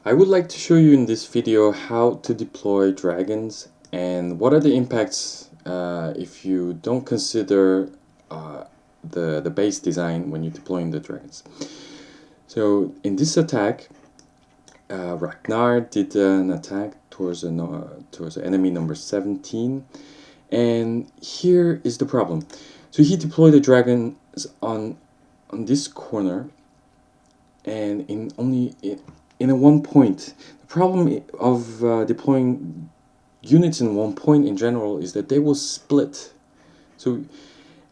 I would like to show you in this video how to deploy dragons and what are the impacts if you don't consider the base design when you're deploying the dragons. So in this attack, Ragnar did an attack towards enemy number 17, and here is the problem. So he deployed the dragons on this corner, and in a one point. The problem of deploying units in one point in general is that they will split. So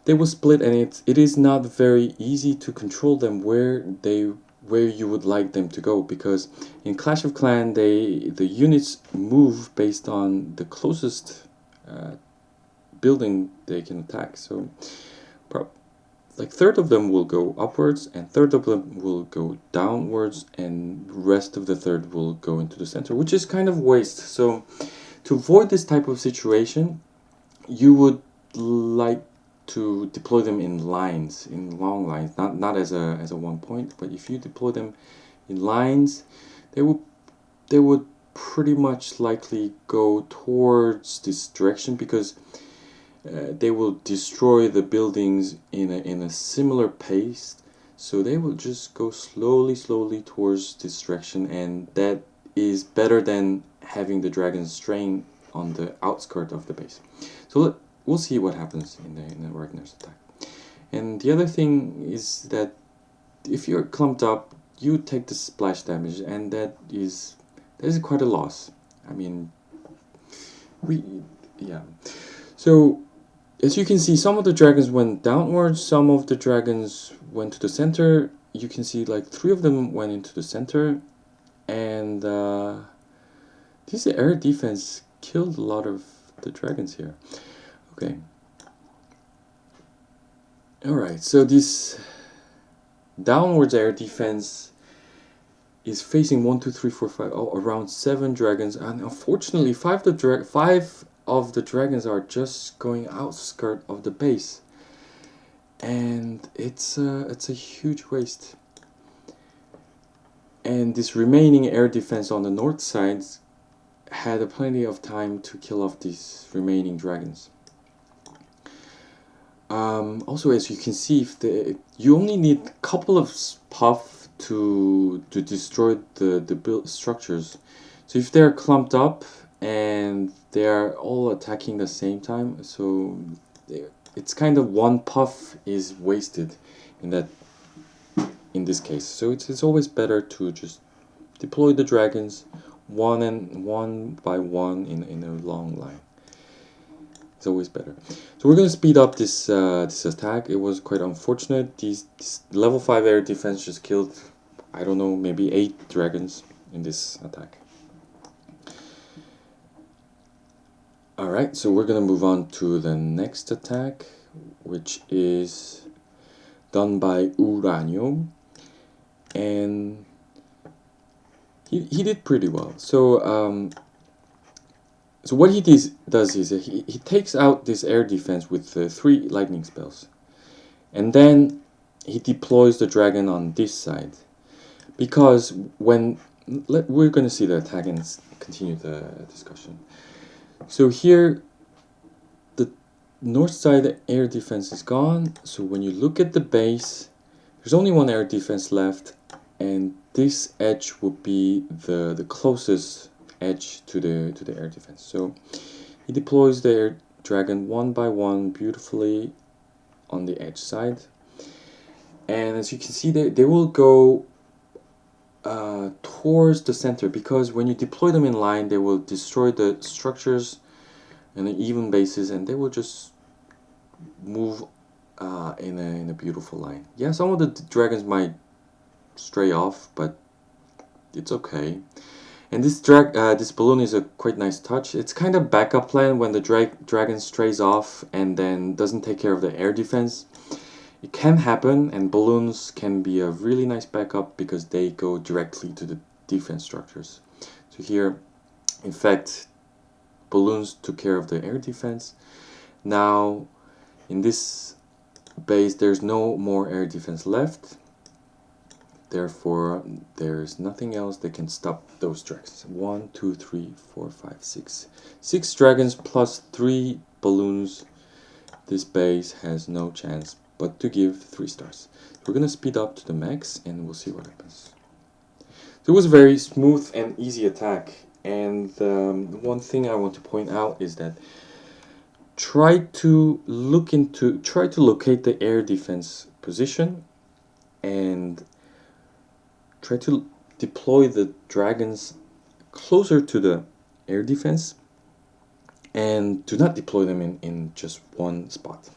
they will split, and it is not very easy to control them where you would like them to go, because in Clash of Clans the units move based on the closest building they can attack. So like third of them will go upwards and third of them will go downwards, and rest of the third will go into the center, which is kind of waste. So to avoid this type of situation, you would like to deploy them in lines, in long lines, not as a one point, but if you deploy them in lines, they would pretty much likely go towards this direction, because they will destroy the buildings in a similar pace. So they will just go slowly towards this direction, and that is better than having the dragons straying on the outskirt of the base. So we'll see what happens in the Ragnar's attack. And the other thing is that if you're clumped up, you take the splash damage, and that is quite a loss. I mean, yeah. So as you can see, some of the dragons went downwards, some of the dragons went to the center. You can see like 3 of them went into the center, and this air defense killed a lot of the dragons here. Okay. Alright, so this downwards air defense is facing 1, 2, 3, 4, 5, around 7 dragons, and unfortunately 5 of the dragons are just going outskirt of the base, and it's a huge waste. And this remaining air defense on the north side had plenty of time to kill off these remaining dragons. Also, as you can see, you only need a couple of puff to destroy the build structures. So if they're clumped up and they're all attacking the same time, so it's kind of one puff is wasted in this case. So it's always better to just deploy the dragons one by one in a long line. It's always better. So we're going to speed up this attack. It was quite unfortunate. This level 5 air defense just killed, I don't know, maybe 8 dragons in this attack. Alright, so we're going to move on to the next attack, which is done by Uranio, and he did pretty well. So so what he does is he takes out this air defense with 3 lightning spells, and then he deploys the dragon on this side, because we're going to see the attack and continue the discussion. So here the north side air defense is gone, so when you look at the base, there's only 1 air defense left, and this edge would be the closest edge to the air defense. So he deploys the air dragon one by one beautifully on the edge side, and as you can see, they will go towards the center, because when you deploy them in line, they will destroy the structures on an even basis, and they will just move in a beautiful line. Yeah, some of the dragons might stray off, but it's okay. And this balloon is a quite nice touch. It's kind of backup plan when the dragon strays off and then doesn't take care of the air defense. It can happen, and balloons can be a really nice backup because they go directly to the defense structures. So here, in fact, balloons took care of the air defense. Now, in this base, there's no more air defense left. Therefore, there's nothing else that can stop those dragons. 1, 2, 3, 4, 5, 6. 6 dragons plus 3 balloons. This base has no chance but to give 3 stars. We're gonna speed up to the max and we'll see what happens. So it was a very smooth and easy attack. And one thing I want to point out is that try to locate the air defense position and try to deploy the dragons closer to the air defense, and do not deploy them in just one spot.